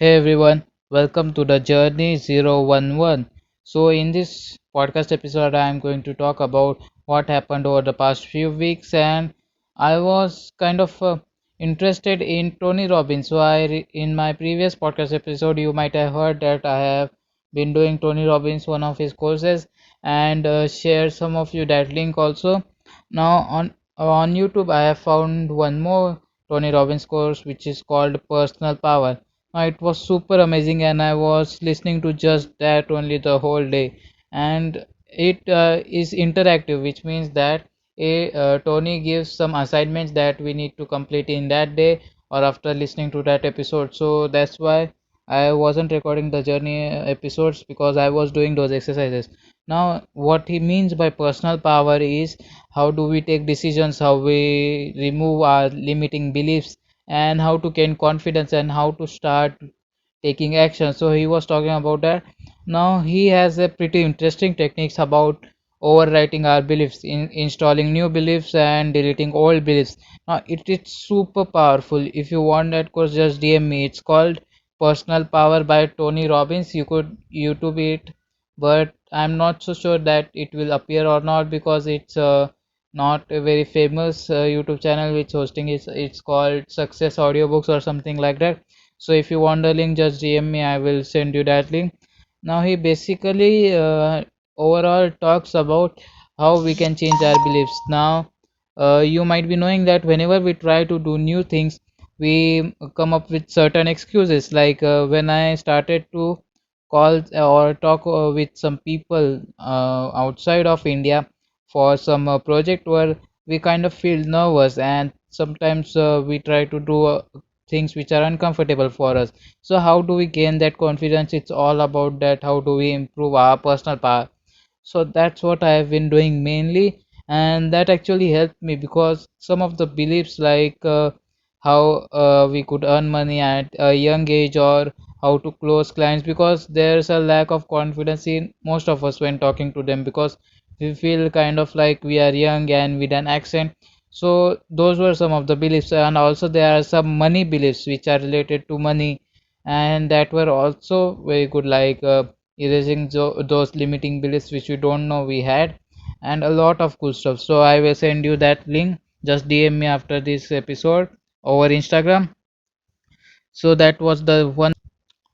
Hey everyone, welcome to the Journey 011. So, in this podcast episode, I am going to talk about what happened over the past few weeks, and I was kind of interested in Tony Robbins. In my previous podcast episode, you might have heard that I have been doing Tony Robbins, one of his courses, and share some of you that link also. Now, on YouTube, I have found one more Tony Robbins course, which is called Personal Power. It was super amazing, and I was listening to just that only the whole day. And it is interactive, which means that Tony gives some assignments that we need to complete in that day or after listening to that episode. So that's why I wasn't recording the journey episodes because I was doing those exercises. Now, what he means by personal power is how do we take decisions, how we remove our limiting beliefs, and how to gain confidence and how to start taking action. So he was talking about that. Now he has a pretty interesting techniques about overwriting our beliefs, in installing new beliefs and deleting old beliefs. Now it is super powerful. If you want that course, just DM me. It's called Personal Power by Tony Robbins. You could YouTube it, but I'm not so sure that it will appear or not because it's not a very famous YouTube channel which hosting is. It's called Success Audiobooks or something like that. So if you want the link, just DM me. I will send you that link. Now he basically overall talks about how we can change our beliefs. Now you might be knowing that whenever we try to do new things, we come up with certain excuses. Like when I started to call or talk with some people outside of India for some project where we kind of feel nervous, and sometimes we try to do things which are uncomfortable for us. So how do we gain that confidence? It's all about that. How do we improve our personal power? So that's what I have been doing mainly, and that actually helped me because some of the beliefs like how we could earn money at a young age or how to close clients, because there's a lack of confidence in most of us when talking to them because we feel kind of like we are young and with an accent. So those were some of the beliefs, and also there are some money beliefs which are related to money, and that were also very good, like erasing those limiting beliefs which we don't know we had, and a lot of cool stuff. So I will send you that link. Just DM me after this episode over Instagram. So that was the one.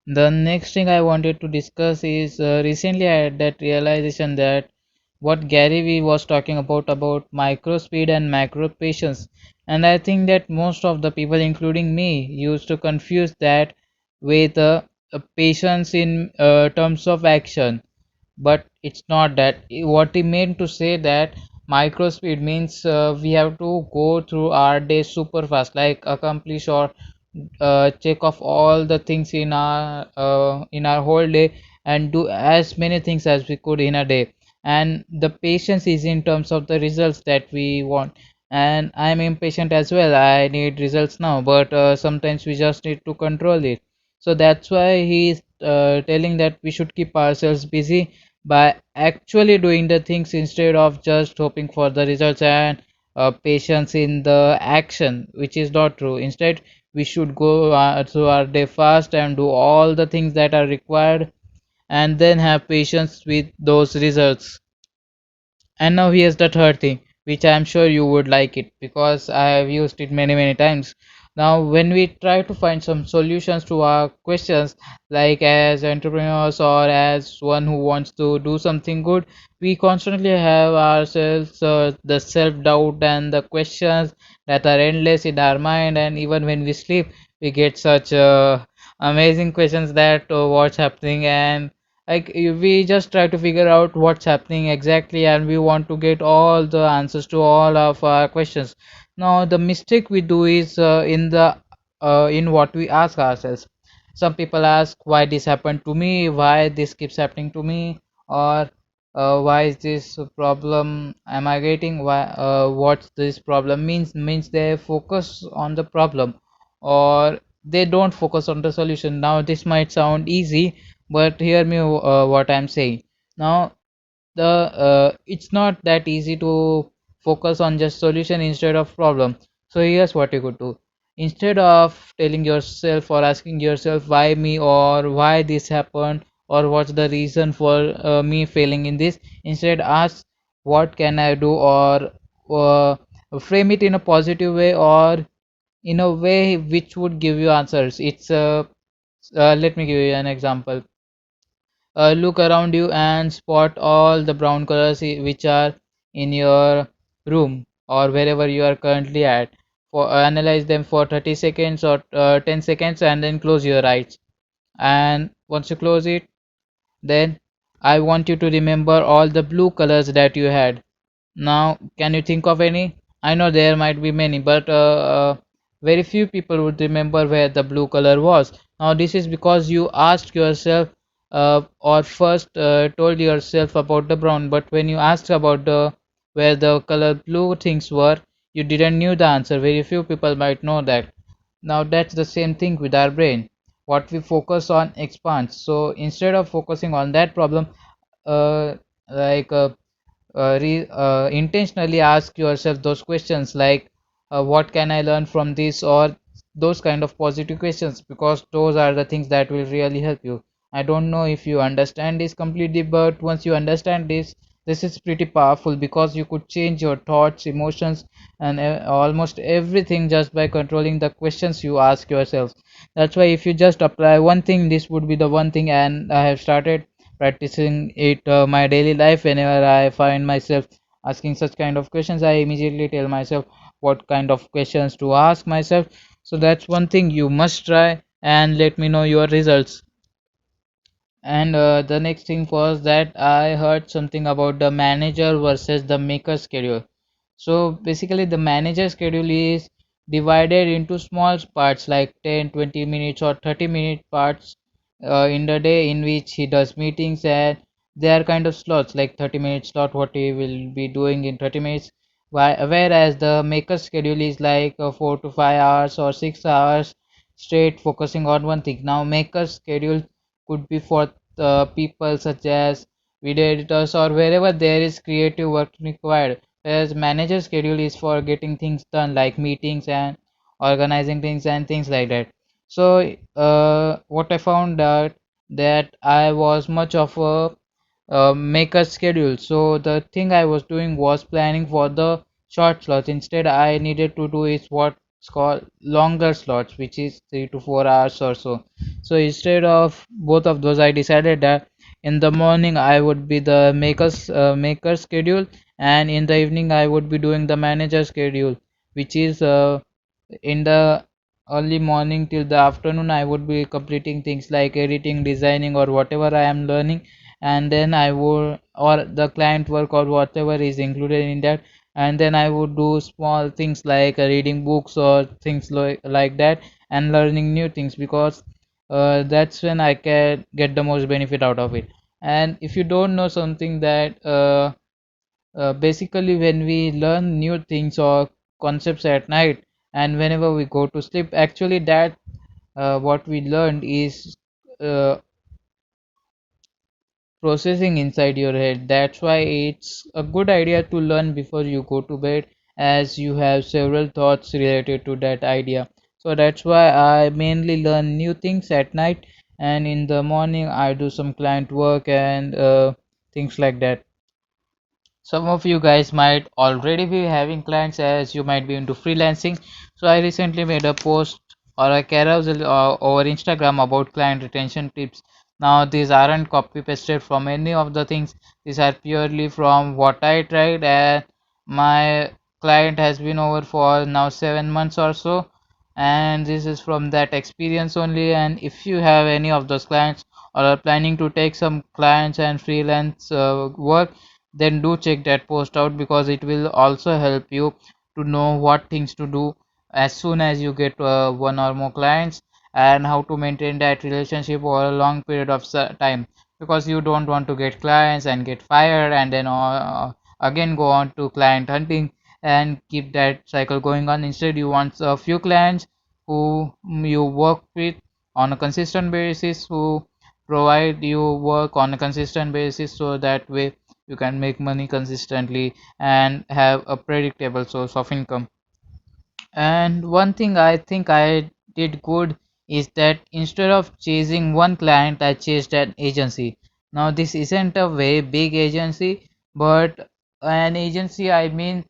The next thing I wanted to discuss is recently I had that realization that what Gary Vee was talking about micro speed and macro patience, and I think that most of the people, including me, used to confuse that with patience in terms of action, but it's not that. What he meant to say that micro speed means we have to go through our day super fast, like accomplish or check off all the things in our whole day and do as many things as we could in a day. And the patience is in terms of the results that we want, and I'm impatient as well. I need results now, but sometimes we just need to control it. So that's why he's telling that we should keep ourselves busy by actually doing the things instead of just hoping for the results, and patience in the action, which is not true. Instead, we should go through our day fast and do all the things that are required, and then have patience with those results. And now here's the third thing, which I'm sure you would like it because I have used it many, many times. Now, when we try to find some solutions to our questions, like as entrepreneurs or as one who wants to do something good, we constantly have ourselves the self doubt and the questions that are endless in our mind. And even when we sleep, we get such amazing questions that what's happening, and like we just try to figure out what's happening exactly, and we want to get all the answers to all of our questions. Now the mistake we do is in what we ask ourselves. Some people ask why this happened to me, why this keeps happening to me, or why is this problem am I getting, why what this problem means they focus on the problem, or they don't focus on the solution. Now this might sound easy, but hear me what I'm saying. Now the it's not that easy to focus on just solution instead of problem. So here's what you could do. instead of telling yourself or asking yourself why me or why this happened or what's the reason for me failing in this, instead ask what can I do, or frame it in a positive way or in a way which would give you answers. It's let me give you an example. Look around you and spot all the brown colors which are in your room or wherever you are currently at. For analyze them for 30 seconds or 10 seconds and then close your eyes. And once you close it, then I want you to remember all the blue colors that you had. Now, can you think of any? I know there might be many, but very few people would remember where the blue color was. Now, this is because you asked yourself or first told yourself about the brown, but when you asked about the where the color blue things were, you didn't knew the answer. Very few people might know that. Now, that's the same thing with our brain. What we focus on expands. So instead of focusing on that problem, uh, like intentionally ask yourself those questions like what can I learn from this, or those kind of positive questions, because those are the things that will really help you. I don't know if you understand this completely, but once you understand this, this is pretty powerful because you could change your thoughts, emotions, and almost everything just by controlling the questions you ask yourself. That's why if you just apply one thing, this would be the one thing, and I have started practicing it my daily life. Whenever I find myself asking such kind of questions, I immediately tell myself what kind of questions to ask myself. So that's one thing you must try and let me know your results. And the next thing was that I heard something about the manager versus the maker schedule. So basically, the manager schedule is divided into small parts like 10, 20 minutes or 30-minute parts in the day, in which he does meetings, and they are kind of slots like 30-minute slot what he will be doing in 30 minutes. Whereas the maker schedule is like 4 to 5 hours or 6 hours straight focusing on one thing. Now, maker schedule could be for people such as video editors or wherever there is creative work required, whereas manager schedule is for getting things done like meetings and organizing things and things like that. So what I found out that I was much of a make a schedule. So the thing I was doing was planning for the short slots. Instead, I needed to do is what's called longer slots, which is 3 to 4 hours or so. So instead of both of those, I decided that in the morning I would be the maker schedule, and in the evening I would be doing the manager schedule, which is in the early morning till the afternoon I would be completing things like editing, designing, or whatever I am learning, and then I would, or the client work or whatever is included in that, and then I would do small things like reading books or things like that, and learning new things, because that's when I can get the most benefit out of it. And if you don't know something that basically when we learn new things or concepts at night and whenever we go to sleep, actually that what we learned is uh, processing inside your head. That's why it's a good idea to learn before you go to bed, as you have several thoughts related to that idea. So that's why I mainly learn new things at night, and in the morning I do some client work and things like that. Some of you guys might already be having clients, as you might be into freelancing. So I recently made a post or a carousel over Instagram about client retention tips. Now these aren't copy pasted from any of the things. These are purely from what I tried, and my client has been over for now 7 months or so, and this is from that experience only. And if you have any of those clients or are planning to take some clients and freelance work, then do check that post out, because it will also help you to know what things to do as soon as you get one or more clients, and how to maintain that relationship over a long period of time, because you don't want to get clients and get fired and then again go on to client hunting and keep that cycle going on. Instead, you want a few clients who you work with on a consistent basis, who provide you work on a consistent basis, so that way you can make money consistently and have a predictable source of income. And one thing I think I did good is that instead of chasing one client, I chased an agency. Now, this isn't a very big agency, but an agency, I mean,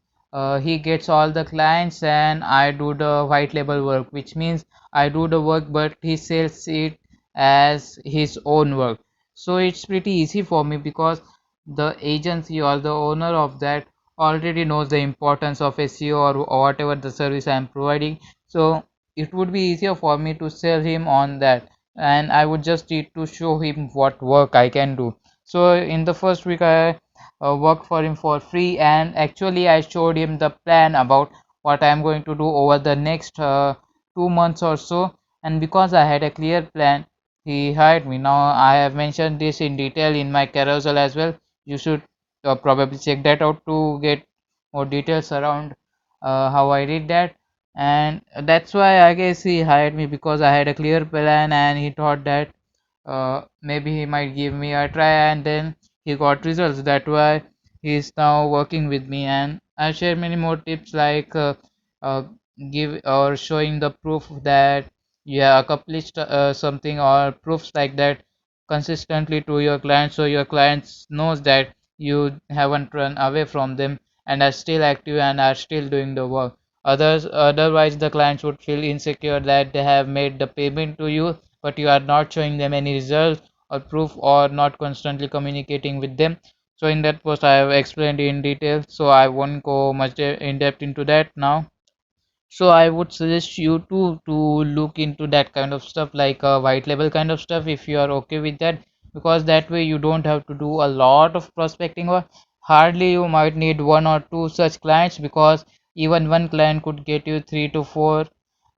he gets all the clients and I do the white label work, which means I do the work, but he sells it as his own work. So it's pretty easy for me because the agency or the owner of that already knows the importance of SEO or whatever the service I am providing. So it would be easier for me to sell him on that, and I would just need to show him what work I can do. So in the first week, I worked for him for free, and actually, I showed him the plan about what I am going to do over the next 2 months or so. And because I had a clear plan, he hired me. Now, I have mentioned this in detail in my carousel as well. You should probably check that out to get more details around how I did that. And that's why I guess he hired me because I had a clear plan and he thought that maybe he might give me a try, and then he got results. That's why he's now working with me, and I share many more tips like uh, give or showing the proof that you have accomplished something, or proofs like that consistently to your clients, so your clients knows that you haven't run away from them and are still active and are still doing the work. Otherwise the clients would feel insecure that they have made the payment to you, but you are not showing them any results or proof, or not constantly communicating with them. So in that post I have explained in detail, so I won't go much in depth into that now. So I would suggest you to look into that kind of stuff, like white label kind of stuff, if you are okay with that, because that way you don't have to do a lot of prospecting, or hardly you might need one or two such clients, because even one client could get you 3 to 4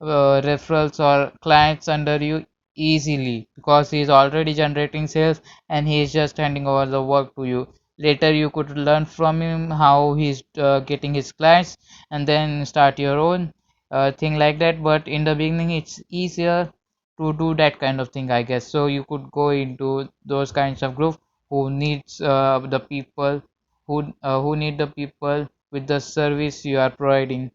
referrals or clients under you easily, because he is already generating sales and he is just handing over the work to you. Later you could learn from him how he's getting his clients, and then start your own thing like that. But in the beginning it's easier to do that kind of thing, I guess. So you could go into those kinds of group who needs the people who need the people with the service you are providing.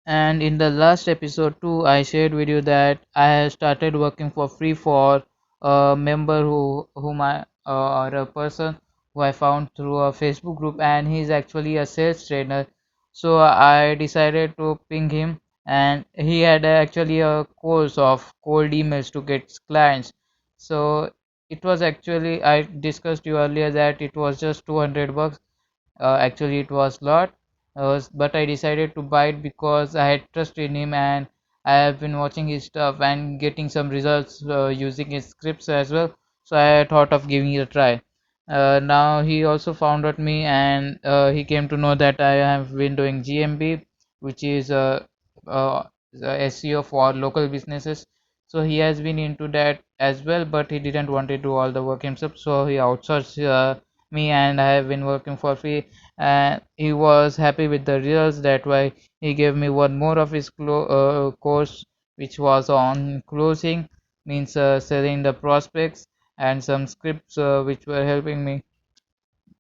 And in the last episode too, I shared with you that I have started working for free for a member whom I or a person who I found through a Facebook group, and he's actually a sales trainer. So I decided to ping him, and he had actually a course of cold emails to get clients. So it was actually, I discussed you earlier that it was just 200 bucks. Actually, it was lot, but I decided to buy it because I had trust in him, and I have been watching his stuff and getting some results using his scripts as well. So I thought of giving it a try. Now he also found out me, and he came to know that I have been doing GMB, which is uh, SEO for local businesses. So he has been into that as well, but he didn't want to do all the work himself. So he outsourced me, and I have been working for free, and he was happy with the results. That why he gave me one more of his course, which was on closing, means selling the prospects, and some scripts which were helping me.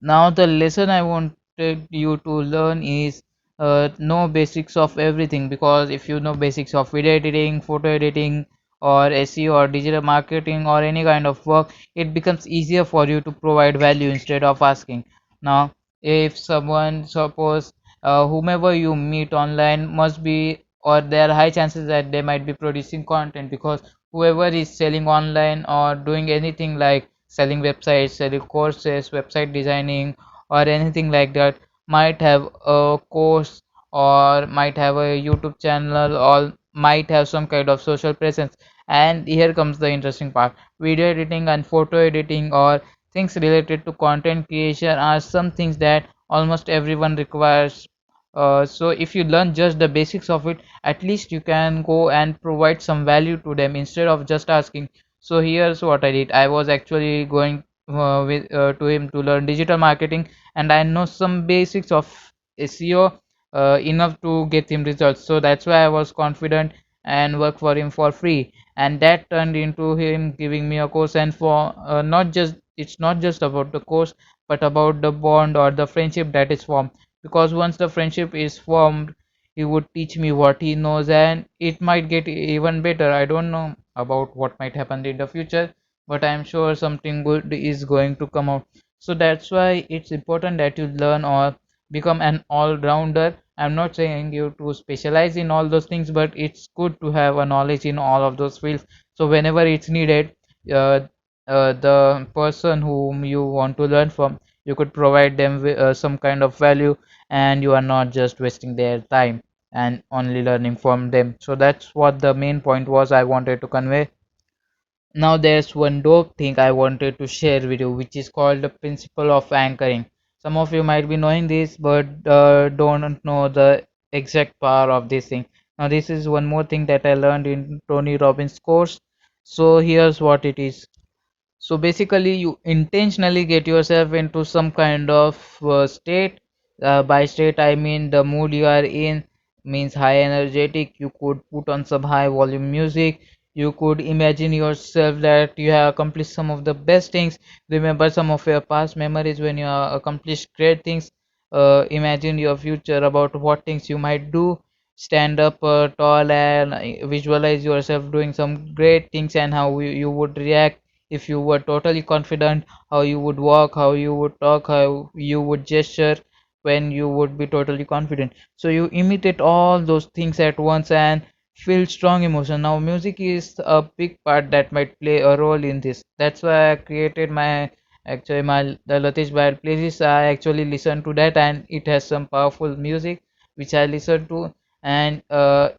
Now the lesson I wanted you to learn is know basics of everything, because if you know basics of video editing, photo editing, or SEO or digital marketing or any kind of work, it becomes easier for you to provide value instead of asking. Now if someone, suppose whomever you meet online must be, or there are high chances that they might be producing content, because whoever is selling online or doing anything like selling websites, selling courses, website designing, or anything like that, might have a course, or might have a YouTube channel, or might have some kind of social presence. And here comes the interesting part: video editing and photo editing, or things related to content creation, are some things that almost everyone requires. So if you learn just the basics of it, at least you can go and provide some value to them instead of just asking. So here's what I did. I was actually going to him to learn digital marketing, and I know some basics of SEO enough to get him results. So that's why I was confident and work for him for free, and that turned into him giving me a course. And for not just, it's not just about the course, but about the bond or the friendship that is formed, because once the friendship is formed, he would teach me what he knows, and it might get even better. I don't know about what might happen in the future, but I'm sure something good is going to come out. So that's why it's important that you learn or become an all-rounder. I'm not saying you to specialize in all those things, but it's good to have a knowledge in all of those fields. So whenever it's needed, uh, the person whom you want to learn from, you could provide them with some kind of value, and you are not just wasting their time and only learning from them. So that's what the main point was I wanted to convey. Now there's one dope thing I wanted to share with you, which is called the principle of anchoring. Some of you might be knowing this, but don't know the exact power of this thing. Now this is one more thing that I learned in Tony Robbins' course. So here's what it is. So basically, you intentionally get yourself into some kind of state. By state, I mean the mood you are in means high energetic. You could put on some high volume music. You could imagine yourself that you have accomplished some of the best things. Remember some of your past memories when you have accomplished great things. Imagine your future about what things you might do. Stand up tall and visualize yourself doing some great things and how you would react if you were totally confident, how you would walk, how you would talk, how you would gesture when you would be totally confident. So you imitate all those things at once and feel strong emotion. Now music is a big part that might play a role in this. That's why I created my actually my the Latesh Bayad playlist. I actually listen to that, and it has some powerful music which I listen to. And when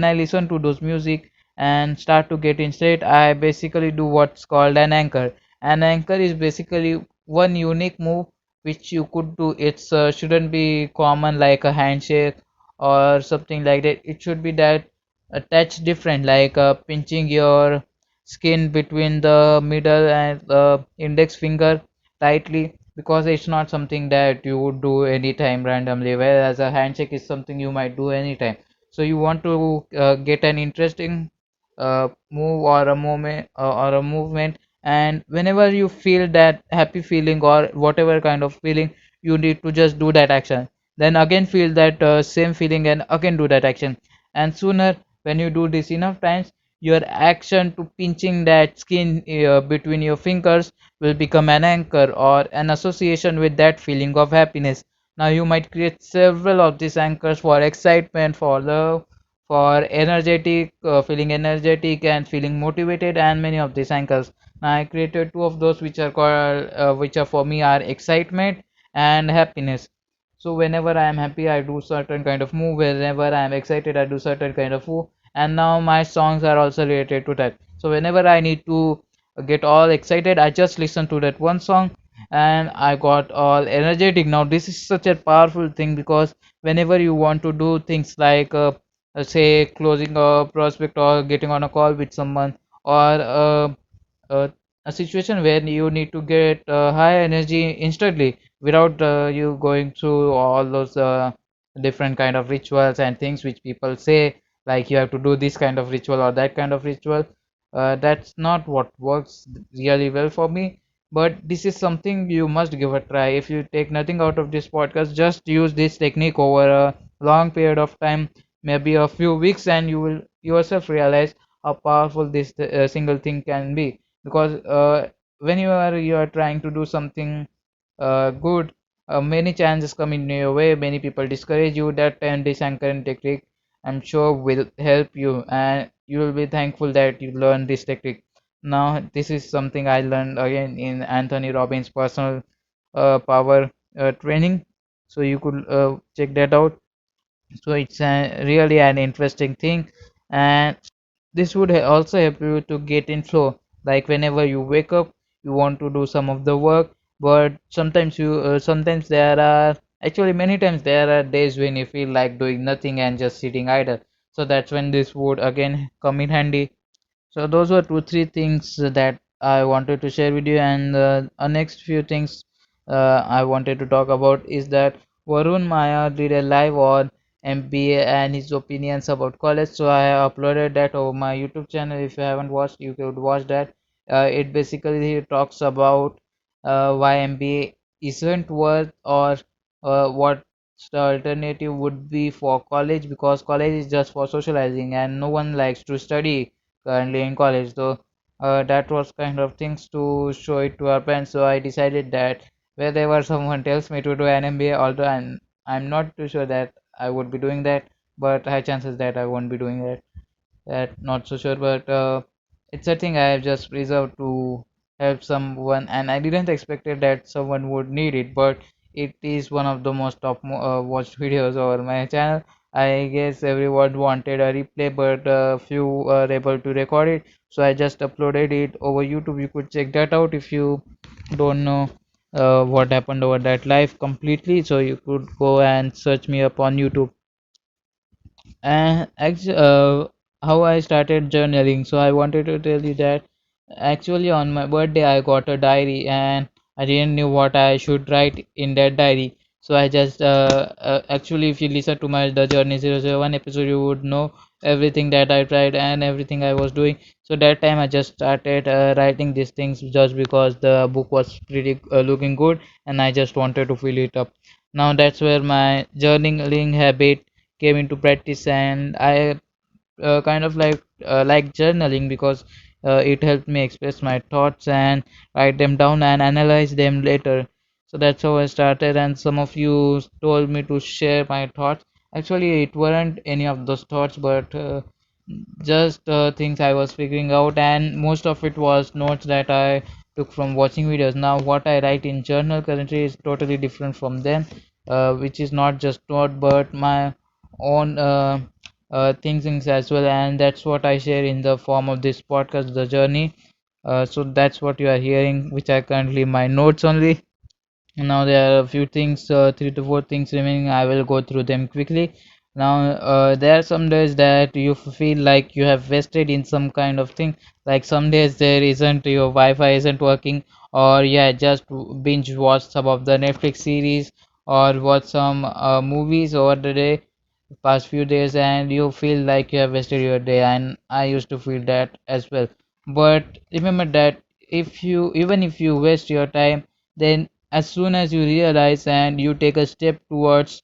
I listen to those music and start to get insight, I basically do what's called an anchor. An anchor is basically one unique move which you could do. It's shouldn't be common like a handshake or something like that. It should be that a touch different, like pinching your skin between the middle and the index finger tightly, because it's not something that you would do anytime randomly, whereas a handshake is something you might do anytime. So you want to get an interesting move or a moment or a movement, and whenever you feel that happy feeling or whatever kind of feeling, you need to just do that action, then again feel that same feeling and again do that action. And sooner, when you do this enough times, your action to pinching that skin between your fingers will become an anchor or an association with that feeling of happiness. Now you might create several of these anchors for excitement, for love, for energetic, feeling energetic and feeling motivated, and many of these anchors. Now I created two of those which are called, which are for me are excitement and happiness. So whenever I am happy, I do certain kind of move. Whenever I am excited, I do certain kind of move. And now my songs are also related to that. So whenever I need to get all excited, I just listen to that one song and I got all energetic. Now this is such a powerful thing, because whenever you want to do things like say closing a prospect or getting on a call with someone, or uh, a situation where you need to get high energy instantly without you going through all those different kind of rituals and things which people say, like you have to do this kind of ritual or that kind of ritual. That's not what works really well for me, but this is something you must give a try. If you take nothing out of this podcast, just use this technique over a long period of time, maybe a few weeks, and you will yourself realize how powerful this single thing can be. Because when you are trying to do something good, many chances come in your way, many people discourage you. That time this anchoring technique, I'm sure, will help you, and you will be thankful that you learned this technique. Now this is something I learned again in Anthony Robbins personal power training, so you could check that out. So it's really an interesting thing, and this would also help you to get in flow. Like whenever you wake up, you want to do some of the work, but sometimes there are actually many times there are days when you feel like doing nothing and just sitting idle. So that's when this would again come in handy. So those were two, three things that I wanted to share with you, and next few things I wanted to talk about is that Varun Maya did a live on MBA and his opinions about college. So I uploaded that over my YouTube channel. If you haven't watched, you could watch that. It basically talks about why MBA isn't worth, or what the alternative would be for college, because college is just for socializing and no one likes to study currently in college. So that was kind of things to show it to our parents. So I decided that wherever someone tells me to do an MBA, although I'm not too sure that I would be doing that, but high chances that I won't be doing that. That not so sure, but it's a thing I have just reserved to help someone, and I didn't expected that someone would need it, but it is one of the most watched videos over my channel. I guess everyone wanted a replay, but few were able to record it, so I just uploaded it over YouTube. You could check that out if you don't know what happened over that live completely, so you could go and search me up on YouTube. And actually, how I started journaling. So I wanted to tell you that actually on my birthday I got a diary, and I didn't know what I should write in that diary. So I just actually, if you listen to my The Journey 001 episode, you would know everything that I tried and everything I was doing. So that time I just started writing these things just because the book was pretty looking good, and I just wanted to fill it up. Now that's where my journaling habit came into practice, and I kind of like journaling because it helped me express my thoughts and write them down and analyze them later. So that's how I started, and some of you told me to share my thoughts. Actually, it weren't any of those thoughts, but just things I was figuring out, and most of it was notes that I took from watching videos. Now, what I write in journal currently is totally different from then, which is not just note but my own thinkings as well, and that's what I share in the form of this podcast, The Journey. So that's what you are hearing, which are currently my notes only. Now there are a few things, three to four things remaining. I will go through them quickly. Now there are some days that you feel like you have wasted in some kind of thing. Like some days there isn't, your Wi-Fi isn't working, or yeah, just binge watch some of the Netflix series or watch some movies over the day, past few days, and you feel like you have wasted your day, and I used to feel that as well. But remember that if you, even if you waste your time, then as soon as you realize and you take a step towards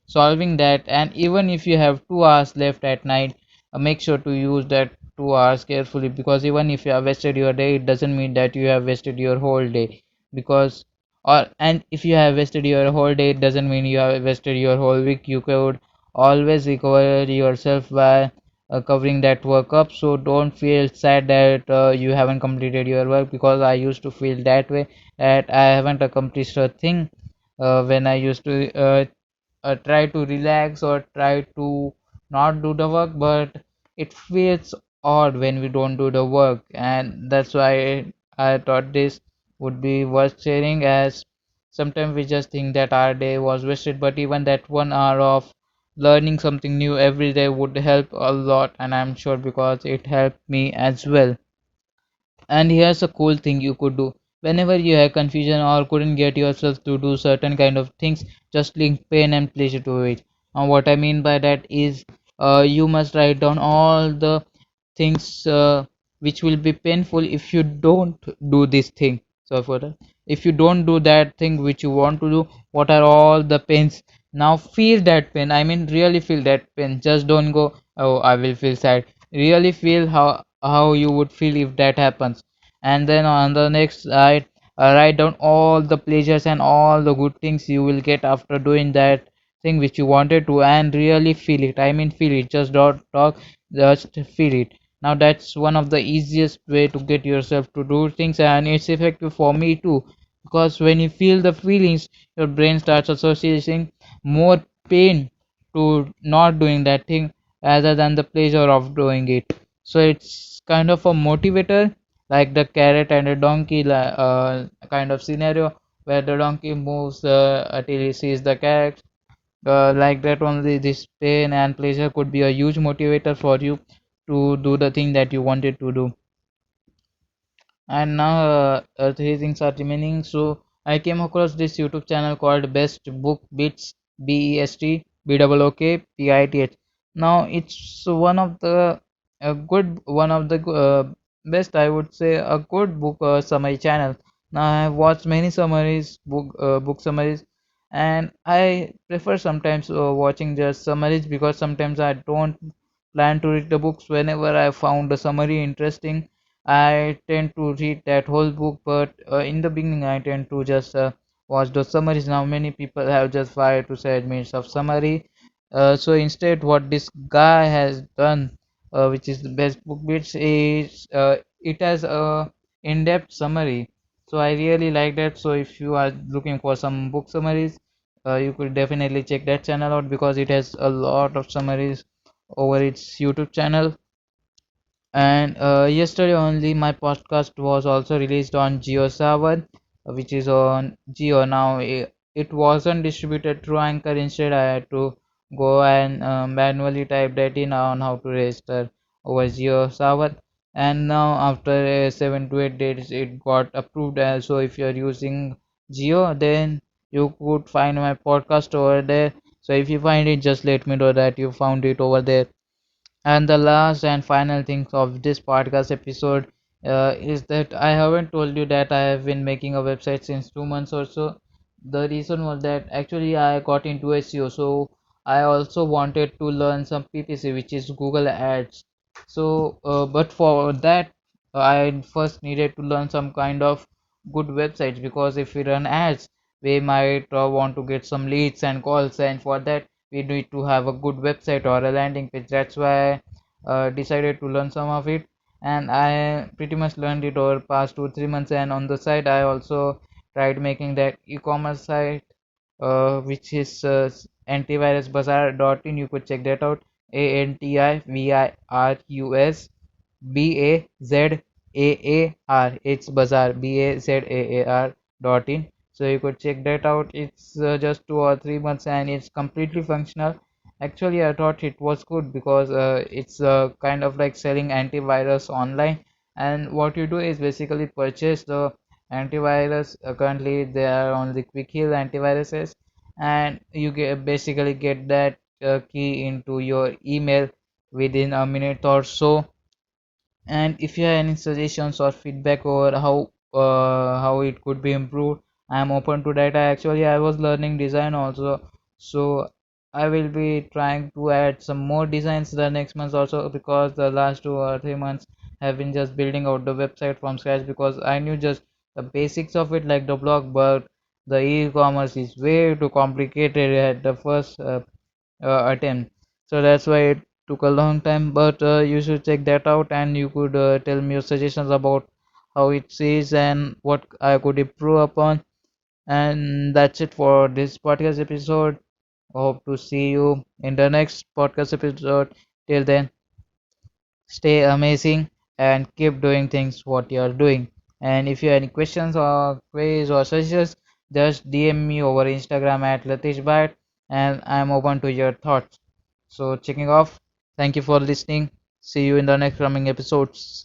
solving that, and even if you have 2 hours left at night, make sure to use that 2 hours carefully, because even if you have wasted your day, it doesn't mean that you have wasted your whole day. Because or and if you have wasted your whole day, it doesn't mean you have wasted your whole week. You could always recover yourself by covering that work up. So don't feel sad that you haven't completed your work, because I used to feel that way, that I haven't accomplished a thing when I used to try to relax or try to not do the work. But it feels odd when we don't do the work, and that's why I thought this would be worth sharing, as sometimes we just think that our day was wasted, but even that 1 hour of learning something new every day would help a lot, and I'm sure because it helped me as well. And here's a cool thing you could do. Whenever you have confusion or couldn't get yourself to do certain kind of things, just link pain and pleasure to it. And what I mean by that is, you must write down all the things which will be painful if you don't do this thing. So for that, if you don't do that thing which you want to do, what are all the pains? Now feel that pain. I mean, really feel that pain. Just don't go, oh, I will feel sad. Really feel how you would feel if that happens. And then on the next slide, write down all the pleasures and all the good things you will get after doing that thing which you wanted to, and really feel it. I mean, feel it. Just don't talk, just feel it. Now that's one of the easiest way to get yourself to do things, and it's effective for me too, because when you feel the feelings, your brain starts associating more pain to not doing that thing rather than the pleasure of doing it. So it's kind of a motivator, like the carrot and a donkey kind of scenario, where the donkey moves until he sees the carrot. Like that only, this pain and pleasure could be a huge motivator for you to do the thing that you wanted to do. And now three things are remaining. So I came across this YouTube channel called Best Book Bits, BESTBOOKPITH. Now it's one of the good one of the best, I would say, a good book summary channel. Now I have watched many summaries, book summaries, And I prefer sometimes watching just summaries because sometimes I don't plan to read the books. Whenever I found a summary interesting, I tend to read that whole book, but in the beginning I tend to just watch those summaries. Now many people have just 5 to 7 minutes of summary, so instead what this guy has done, which is the best book bits, is it has a in-depth summary. So I really like that. So if you are looking for some book summaries, you could definitely check that channel out because it has a lot of summaries over its YouTube channel. And yesterday only my podcast was also released on Geo 7, which is on Geo now. It wasn't distributed through Anchor. Instead, I had to go and manually type that in on how to register over Geo 7. And now after 7 to 8 days, it got approved. So if you're using Geo, then you could find my podcast over there. So if you find it, just let me know that you found it over there. And the last and final thing of this podcast episode is that I haven't told you that I have been making a website since 2 months or so. The reason was that actually I got into SEO, so I also wanted to learn some PPC, which is Google Ads. So, but for that, I first needed to learn some kind of good websites because if we run ads, we might want to get some leads and calls, and for that we need to have a good website or a landing page. That's why I decided to learn some of it, and I pretty much learned it over past 2 3 months. And on the side I also tried making that e-commerce site, which is antivirusbazaar.in. You could check that out. ANTIVIRUS BAZAAR. It's bazaar, BAZAAR.in. So you could check that out. It's just 2 or 3 months and it's completely functional. Actually, I thought it was good because it's kind of like selling antivirus online. And what you do is basically purchase the antivirus. Currently, there are only quick heal antiviruses, and you basically get that key into your email within a minute or so. And if you have any suggestions or feedback over how it could be improved, I am open to that. I was learning design also, so I will be trying to add some more designs the next month also, because the last 2 or 3 months have been just building out the website from scratch because I knew just the basics of it, like the blog, but the e-commerce is way too complicated at the first attempt. So that's why it took a long time, but you should check that out, and you could tell me your suggestions about how it is and what I could improve upon. And that's it for this podcast episode. Hope to see you in the next podcast episode. Till then, stay amazing and keep doing things what you are doing. And if you have any questions or queries or suggestions, just DM me over Instagram at Latesh Bayad, and I'm open to your thoughts. So checking off. Thank you for listening. See you in the next coming episodes.